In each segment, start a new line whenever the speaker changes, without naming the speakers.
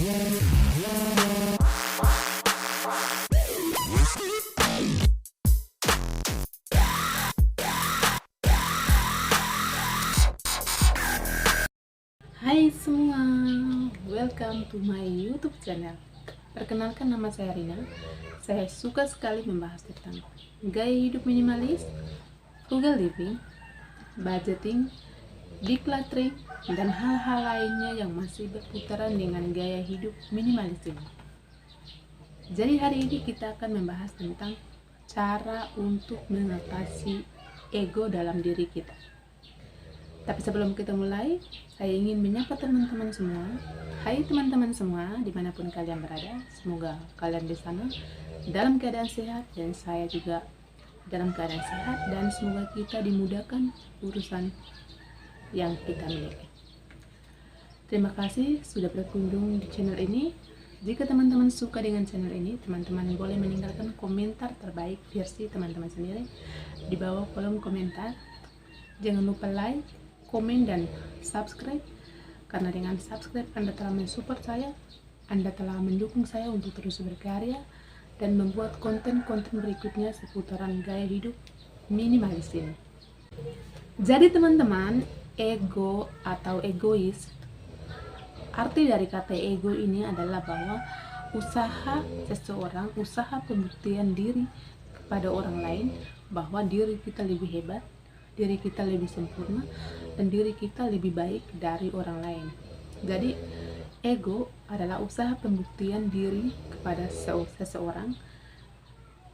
Hai semua, welcome to my YouTube channel. Perkenalkan, nama saya Rina. Saya suka sekali membahas tentang gaya hidup minimalis, frugal living, budgeting, decluttering, dan hal-hal lainnya yang masih berputaran dengan gaya hidup minimalis ini. Jadi hari ini kita akan membahas tentang cara untuk mengatasi ego dalam diri kita. Tapi sebelum kita mulai, saya ingin menyapa teman-teman semua. Hai teman-teman semua, dimanapun kalian berada, semoga kalian di sana dalam keadaan sehat dan saya juga dalam keadaan sehat, dan semoga kita dimudahkan urusan yang kita miliki. Terima kasih sudah berkunjung di channel ini. Jika teman-teman suka dengan channel ini, teman-teman boleh meninggalkan komentar terbaik versi teman-teman sendiri di bawah kolom komentar. Jangan lupa like, komen, dan subscribe, karena dengan subscribe Anda telah mensupport saya, Anda telah mendukung saya untuk terus berkarya dan membuat konten-konten berikutnya seputaran gaya hidup minimalis ini. Jadi teman-teman, ego atau egois, arti dari kata ego ini adalah bahwa usaha seseorang, usaha pembuktian diri kepada orang lain bahwa diri kita lebih hebat, diri kita lebih sempurna, dan diri kita lebih baik dari orang lain. Jadi ego adalah usaha pembuktian diri kepada seseorang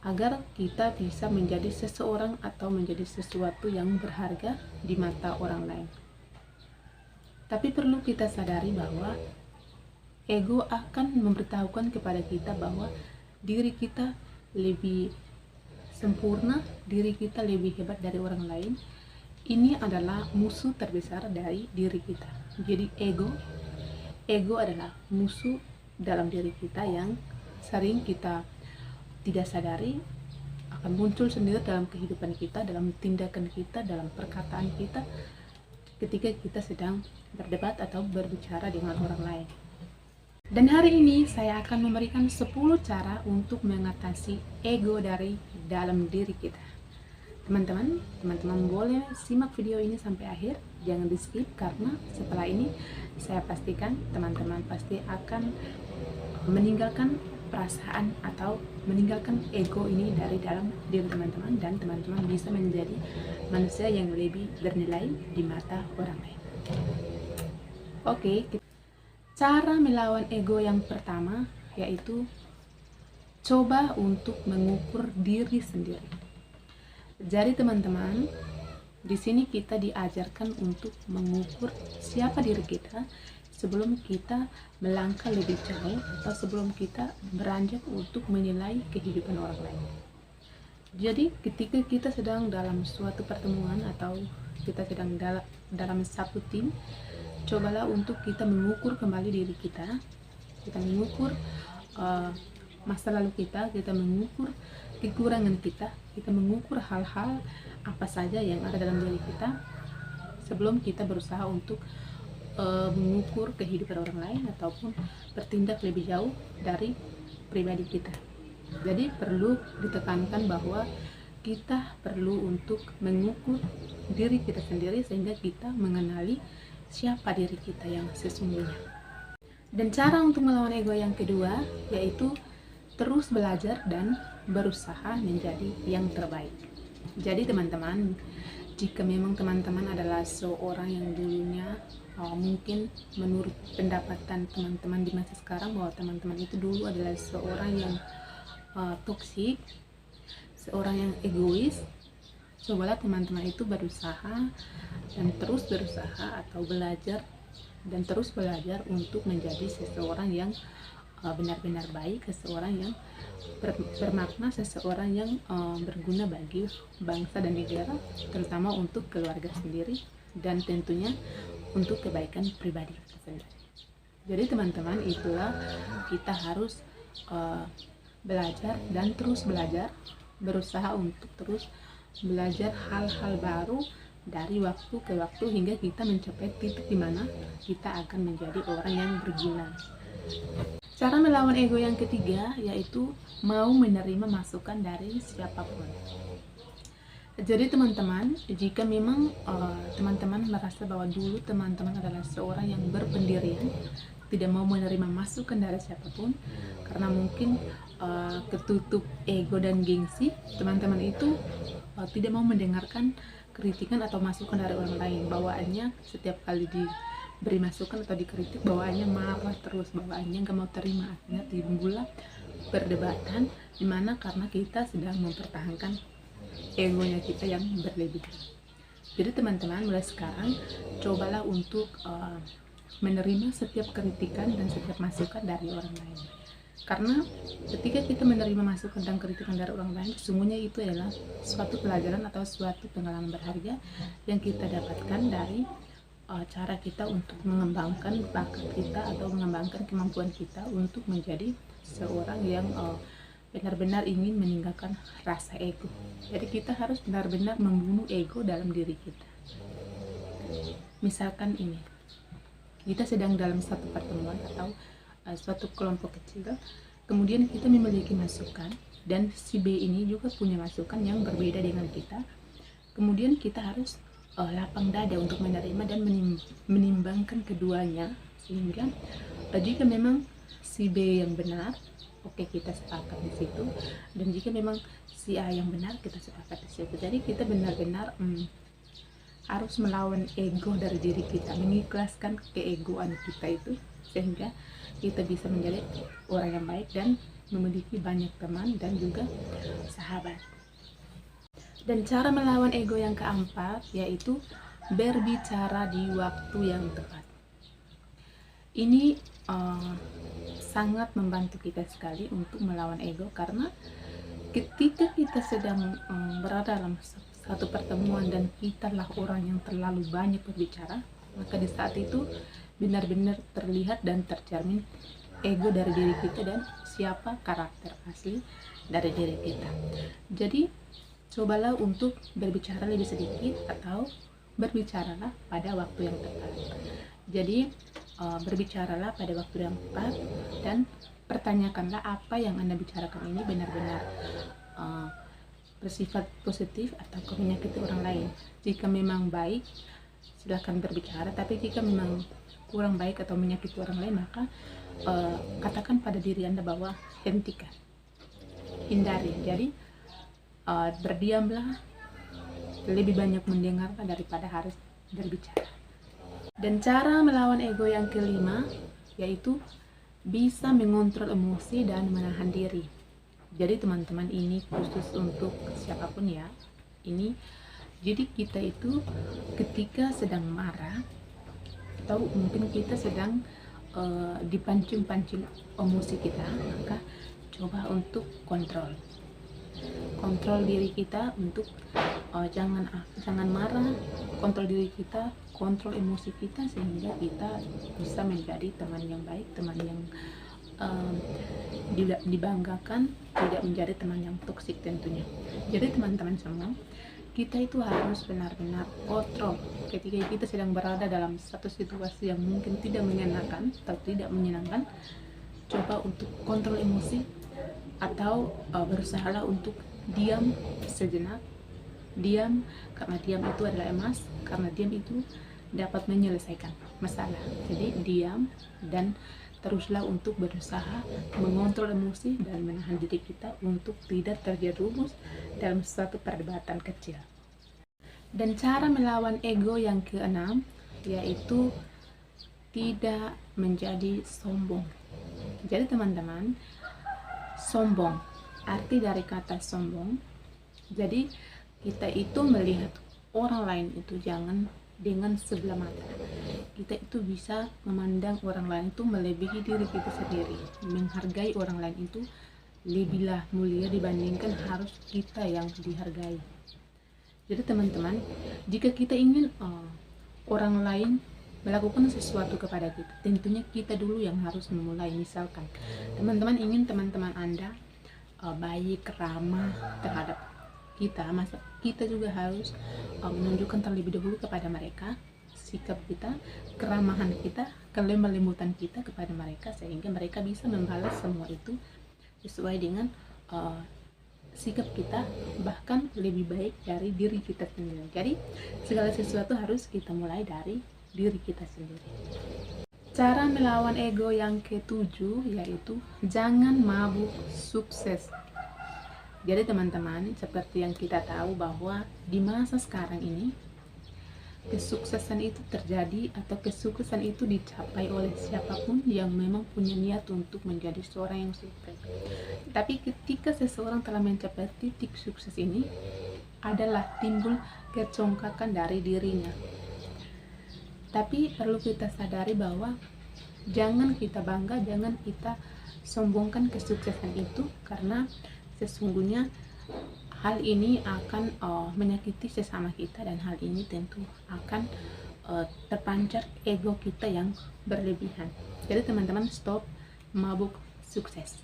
agar kita bisa menjadi seseorang atau menjadi sesuatu yang berharga di mata orang lain. Tapi perlu kita sadari bahwa ego akan memberitahukan kepada kita bahwa diri kita lebih sempurna, diri kita lebih hebat dari orang lain. Ini adalah musuh terbesar dari diri kita. Jadi ego adalah musuh dalam diri kita yang sering kita tidak sadari akan muncul sendiri dalam kehidupan kita, dalam tindakan kita, dalam perkataan kita ketika kita sedang berdebat atau berbicara dengan orang lain. Dan hari ini saya akan memberikan 10 cara untuk mengatasi ego dari dalam diri kita. Teman-teman boleh simak video ini sampai akhir, jangan di skip, karena setelah ini saya pastikan teman-teman pasti akan meninggalkan perasaan atau meninggalkan ego ini dari dalam diri teman-teman, dan teman-teman bisa menjadi manusia yang lebih bernilai di mata orang lain. Oke, cara melawan ego yang pertama yaitu coba untuk mengukur diri sendiri. Jadi teman-teman, di sini kita diajarkan untuk mengukur siapa diri kita sebelum kita melangkah lebih jauh atau sebelum kita beranjak untuk menilai kehidupan orang lain. Jadi ketika kita sedang dalam suatu pertemuan atau kita sedang dalam satu tim, cobalah untuk kita mengukur kembali diri kita. Kita mengukur masa lalu kita mengukur kekurangan kita mengukur hal-hal apa saja yang ada dalam diri kita sebelum kita berusaha untuk mengukur kehidupan orang lain ataupun bertindak lebih jauh dari pribadi kita. Jadi perlu ditekankan bahwa kita perlu untuk mengukur diri kita sendiri sehingga kita mengenali siapa diri kita yang sesungguhnya. Dan cara untuk melawan ego yang kedua yaitu terus belajar dan berusaha menjadi yang terbaik. Jadi teman-teman, jika memang teman-teman adalah seorang yang dulunya mungkin menurut pendapatan teman-teman di masa sekarang bahwa teman-teman itu dulu adalah seorang yang toksik, seorang yang egois, cobalah teman-teman itu berusaha dan terus berusaha atau belajar dan terus belajar untuk menjadi seseorang yang benar-benar baik, seseorang yang bermakna, seseorang yang berguna bagi bangsa dan negara, terutama untuk keluarga sendiri dan tentunya untuk kebaikan pribadi kita sendiri. Jadi teman-teman, itulah kita harus belajar dan terus belajar, berusaha untuk terus belajar hal-hal baru dari waktu ke waktu hingga kita mencapai titik di mana kita akan menjadi orang yang berguna Cara melawan ego yang ketiga yaitu mau menerima masukan dari siapapun. Jadi teman-teman, jika memang teman-teman merasa bahwa dulu teman-teman adalah seorang yang berpendirian, tidak mau menerima masukan dari siapapun, karena mungkin ketutup ego dan gengsi, teman-teman itu tidak mau mendengarkan kritikan atau masukan dari orang lain. Bawaannya setiap kali diberi masukan atau dikritik, bawaannya marah terus, bawaannya gak mau terima. Akhirnya timbullah perdebatan, dimana karena kita sedang mempertahankan egonya kita yang berlebihan. Jadi teman-teman, mulai sekarang cobalah untuk menerima setiap kritikan dan setiap masukan dari orang lain. Karena ketika kita menerima masukan dan kritikan dari orang lain, sesungguhnya itu adalah suatu pelajaran atau suatu pengalaman berharga yang kita dapatkan dari cara kita untuk mengembangkan bakat kita atau mengembangkan kemampuan kita untuk menjadi seorang yang benar-benar ingin meninggalkan rasa ego. Jadi kita harus benar-benar membunuh ego dalam diri kita. Misalkan ini, kita sedang dalam satu pertemuan atau suatu kelompok kecil, kemudian kita memiliki masukan dan si B ini juga punya masukan yang berbeda dengan kita. Kemudian kita harus lapang dada untuk menerima dan menimbangkan keduanya, sehingga jika memang si B yang benar, oke, kita sepakat di situ, dan jika memang si A yang benar, kita sepakat di situ. Jadi kita benar-benar harus melawan ego dari diri kita, mengikhlaskan keegoan kita itu, sehingga kita bisa menjadi orang yang baik dan memiliki banyak teman dan juga sahabat. Dan cara melawan ego yang keempat yaitu berbicara di waktu yang tepat. Ini sangat membantu kita sekali untuk melawan ego, karena ketika kita sedang berada dalam satu pertemuan dan kita lah orang yang terlalu banyak berbicara, maka di saat itu benar-benar terlihat dan tercermin ego dari diri kita dan siapa karakter asli dari diri kita. Jadi cobalah untuk berbicara lebih sedikit atau berbicaralah pada waktu yang tepat. Jadi berbicaralah pada waktu yang tepat dan pertanyakanlah apa yang Anda bicarakan ini benar-benar bersifat positif atau menyakiti orang lain. Jika memang baik, silahkan berbicara, tapi jika memang kurang baik atau menyakiti orang lain, maka katakan pada diri Anda bahwa hentikan, hindari. Jadi berdiamlah, lebih banyak mendengarkan daripada harus berbicara. Dan cara melawan ego yang kelima yaitu bisa mengontrol emosi dan menahan diri. Jadi teman-teman, ini khusus untuk siapapun ya. Jadi kita itu ketika sedang marah atau mungkin kita sedang dipancing-pancing emosi kita, maka coba untuk kontrol diri kita untuk jangan marah, kontrol diri kita, kontrol emosi kita, sehingga kita bisa menjadi teman yang baik, teman yang dibanggakan, tidak menjadi teman yang toksik tentunya. Jadi teman-teman semua, kita itu harus benar-benar kontrol ketika kita sedang berada dalam satu situasi yang mungkin tidak menyenangkan atau tidak menyenangkan. Coba untuk kontrol emosi atau berusahalah untuk diam sejenak. Diam, karena diam itu adalah emas, karena diam itu dapat menyelesaikan masalah. Jadi diam dan teruslah untuk berusaha mengontrol emosi dan menahan diri kita untuk tidak terjerumus dalam suatu perdebatan kecil. Dan cara melawan ego yang keenam yaitu tidak menjadi sombong. Jadi teman-teman, sombong, arti dari kata sombong, jadi kita itu melihat orang lain itu jangan dengan sebelah mata. Kita itu bisa memandang orang lain itu melebihi diri kita sendiri, menghargai orang lain itu lebihlah mulia dibandingkan harus kita yang dihargai. Jadi teman-teman, jika kita ingin orang lain melakukan sesuatu kepada kita, tentunya kita dulu yang harus memulai. Misalkan teman-teman ingin teman-teman Anda baik, ramah terhadap kita, masa kita juga harus menunjukkan terlebih dahulu kepada mereka sikap kita, keramahan kita, kelemah lembutan kita kepada mereka, sehingga mereka bisa membalas semua itu sesuai dengan sikap kita, bahkan lebih baik dari diri kita sendiri. Jadi segala sesuatu harus kita mulai dari diri kita sendiri. Cara melawan ego yang ketujuh yaitu jangan mabuk sukses. Jadi teman-teman, seperti yang kita tahu bahwa di masa sekarang ini kesuksesan itu terjadi atau kesuksesan itu dicapai oleh siapapun yang memang punya niat untuk menjadi seorang yang sukses. Tapi ketika seseorang telah mencapai titik sukses ini, adalah timbul kecongkakan dari dirinya. Tapi perlu kita sadari bahwa jangan kita bangga, jangan kita sombongkan kesuksesan itu, karena sesungguhnya hal ini akan menyakiti sesama kita, dan hal ini tentu akan terpancar ego kita yang berlebihan. Jadi teman-teman, stop mabuk sukses.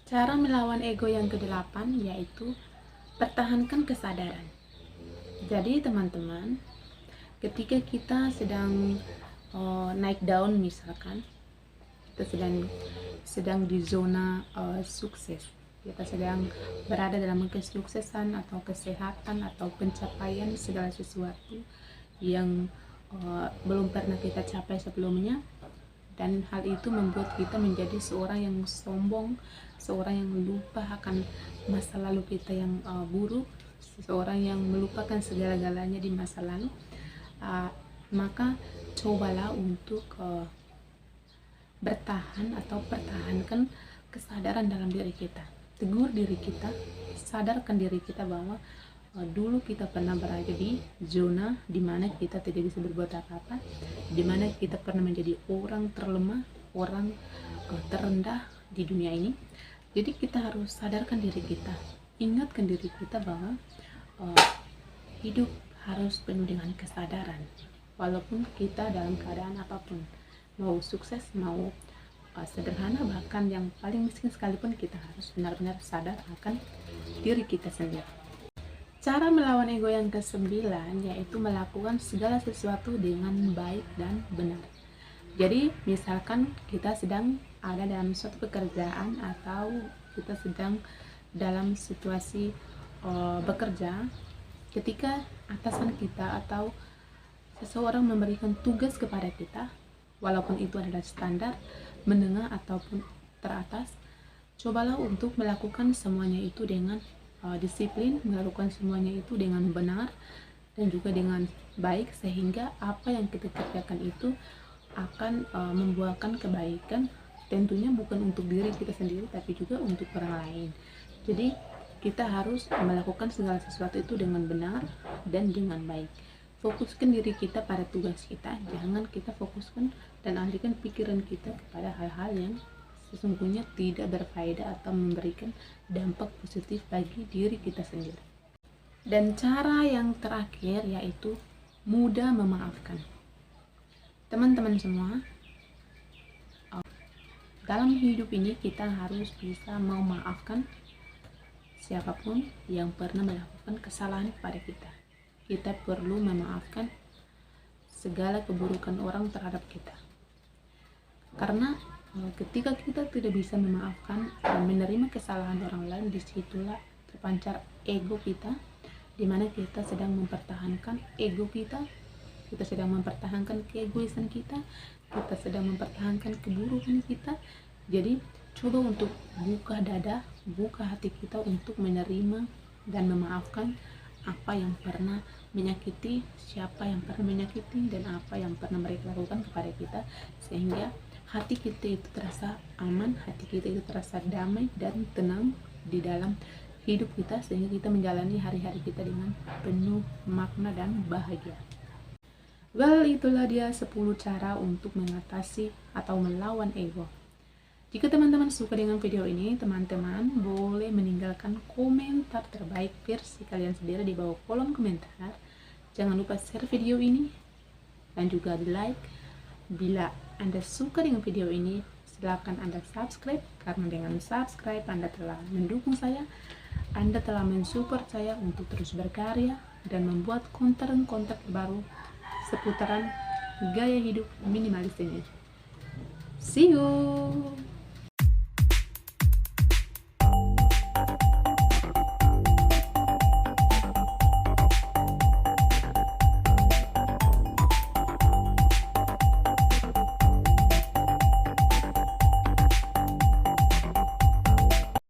Cara melawan ego yang kedelapan yaitu pertahankan kesadaran. Jadi teman-teman, ketika kita sedang naik daun, misalkan kita sedang di zona sukses, kita sedang berada dalam kesuksesan atau kesehatan atau pencapaian segala sesuatu yang belum pernah kita capai sebelumnya, dan hal itu membuat kita menjadi seorang yang sombong, seorang yang lupa akan masa lalu kita yang buruk, seseorang yang melupakan segala-galanya di masa lalu. Maka cobalah untuk bertahan atau pertahankan kesadaran dalam diri kita. Tegur diri kita, sadarkan diri kita bahwa dulu kita pernah berada di zona di mana kita tidak bisa berbuat apa-apa, di mana kita pernah menjadi orang terlemah, orang terendah di dunia ini. Jadi kita harus sadarkan diri kita, ingatkan diri kita bahwa hidup harus penuh dengan kesadaran. Walaupun kita dalam keadaan apapun, mau sukses, mau sederhana, bahkan yang paling miskin sekalipun, kita harus benar-benar sadar akan diri kita sendiri. Cara melawan ego yang ke-9 yaitu melakukan segala sesuatu dengan baik dan benar. Jadi misalkan kita sedang ada dalam suatu pekerjaan atau kita sedang dalam situasi bekerja, ketika atasan kita atau seseorang memberikan tugas kepada kita, walaupun itu adalah standar, menengah ataupun teratas, cobalah untuk melakukan semuanya itu dengan disiplin, melakukan semuanya itu dengan benar dan juga dengan baik, sehingga apa yang kita kerjakan itu akan membuahkan kebaikan, tentunya bukan untuk diri kita sendiri tapi juga untuk orang lain. Jadi kita harus melakukan segala sesuatu itu dengan benar dan dengan baik. Fokuskan diri kita pada tugas kita, jangan kita fokuskan dan alihkan pikiran kita kepada hal-hal yang sesungguhnya tidak berfaedah atau memberikan dampak positif bagi diri kita sendiri. Dan cara yang terakhir yaitu mudah memaafkan. Teman-teman semua, dalam hidup ini kita harus bisa memaafkan siapapun yang pernah melakukan kesalahan kepada kita. Kita perlu memaafkan segala keburukan orang terhadap kita. Karena ketika kita tidak bisa memaafkan dan menerima kesalahan orang lain, disitulah terpancar ego kita, di mana kita sedang mempertahankan ego kita, kita sedang mempertahankan keegoisan kita, kita sedang mempertahankan keburukan kita. Jadi coba untuk buka dada, buka hati kita untuk menerima dan memaafkan apa yang pernah menyakiti, siapa yang pernah menyakiti, dan apa yang pernah mereka lakukan kepada kita, sehingga hati kita itu terasa aman, hati kita itu terasa damai dan tenang di dalam hidup kita, sehingga kita menjalani hari-hari kita dengan penuh makna dan bahagia. Well, itulah dia 10 cara untuk mengatasi atau melawan ego. Jika teman-teman suka dengan video ini, teman-teman boleh meninggalkan komentar terbaik versi kalian sendiri di bawah kolom komentar. Jangan lupa share video ini dan juga di like. Bila Anda suka dengan video ini, silakan Anda subscribe, karena dengan subscribe Anda telah mendukung saya, Anda telah mensupport saya untuk terus berkarya dan membuat konten-konten baru seputaran gaya hidup minimalis ini. See you.